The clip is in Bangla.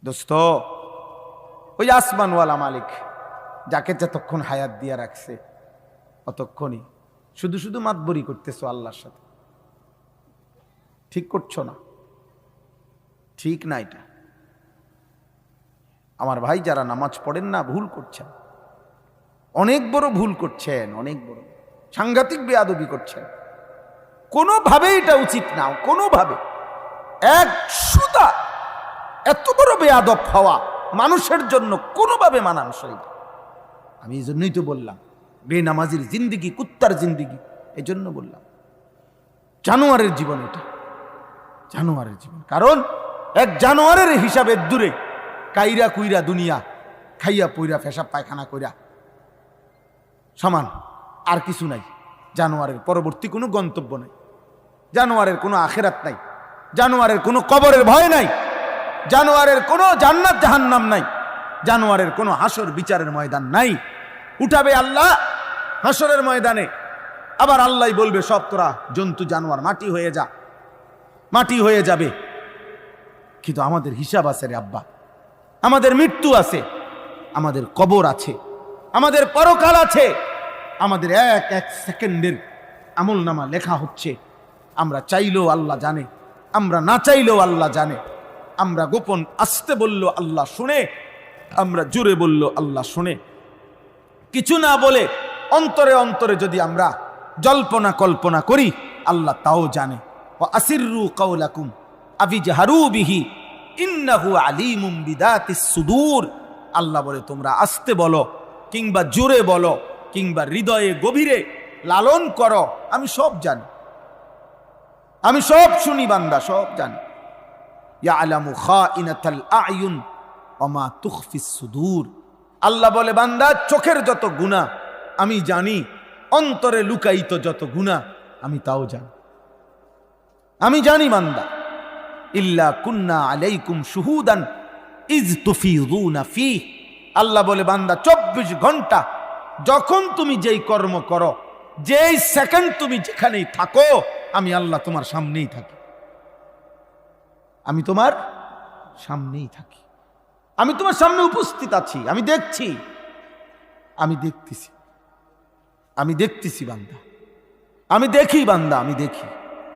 দোস্ত, ওই আসমানওয়ালা মালিক যাকে যতক্ষণ হায়াত দিয়া রাখছে অতক্ষণই শুধু শুধু মাতবরি করতেছো আল্লাহর সাথে। ঠিক করছো না, ঠিক না এটা। আমার ভাই যারা নামাজ পড়েন না, ভুল করছেন, অনেক বড় ভুল করছেন, অনেক বড় সাংঘাতিক বেয়াদবি করছেন। কোনোভাবে এটা উচিত না, কোনোভাবে। এক সুতা এত বড় বেয়াদব হওয়া মানুষের জন্য কোনোভাবে মানানসই না। আমি এই জন্যই তো বললাম বেনামাজির জিন্দিগি কুত্তার জিন্দিগি। এই জন্য বললাম জানোয়ারের জীবন এটা, জানোয়ারের জীবন। কারণ এক জানোয়ারের হিসাবে দূরে কাইরা কুইরা দুনিয়া খাইয়া পইরা পেশাব পায়খানা কইরা সমান, আর কিছু নাই। জানোয়ারের পরবর্তী কোনো গন্তব্য নাই, জানোয়ারের কোনো আখেরাত নাই, জানোয়ারের কোনো কবরের ভয় নাই, জানোয়ারের কোনো জান্নাত জাহান্নাম নাই, জানোয়ারের কোনো হাসর বিচারের ময়দান নাই। উঠাবে আল্লাহ হাসরের ময়দানে, আবার আল্লাহ বলবে সব তোরা জন্তু জানোয়ার মাটি হয়ে যা, মাটি হয়ে যাবে। কিন্তু আমাদের হিসাব আছে রে আব্বা, আমাদের মৃত্যু আছে, আমাদের কবর আছে, আমাদের পরকাল আছে, আমাদের এক এক সেকেন্ডের আমল নামা লেখা হচ্ছে। আমরা চাইলেও আল্লাহ জানে, আমরা না চাইলেও আল্লাহ জানে। আমরা গোপন আস্তে বললো আল্লাহ শুনে, আমরা জোরে বললো আল্লাহ শুনে। কিছু না বলে অন্তরে অন্তরে যদি আমরা জল্পনা কল্পনা করি, আল্লাহ তাও জানে। ও আসিররু কাওলাকুম আবিজহারু বিহি ইন্নাহু আলিমুম বিদাতিস সুদূর। আল্লাহ বলে তোমরা আস্তে বলো কিংবা জোরে বলো কিংবা হৃদয়ে গভীরে লালন করো, আমি সব জানি, আমি সব শুনি বান্দা, সব জানি। ইয়ালামু খাইনাতাল আয়ুন ওয়া মা তুখফিস সুদূর। আল্লাহ বলে বান্দা চোখের যত গুনাহ আমি জানি, অন্তরে লুকায়িত যত গুনাহ আমি তাও জানি, আমি জানি বান্দা। ইল্লা কুন্না আলাইকুম শুহুদান ইজ তুফিযুনা ফীহ। আল্লাহ বলে বান্দা 24 ঘন্টা যখন তুমি যেই কর্ম করো, যেই সেকেন্ড তুমি যেখানেই থাকো, আমি আল্লাহ তোমার সামনেই থাকি, আমি তোমার সামনেই থাকি, আমি তোমার সামনে উপস্থিত আছি, আমি দেখছি, আমি দেখতেছি, আমি দেখতেছি বান্দা, আমি দেখি বান্দা, আমি দেখি।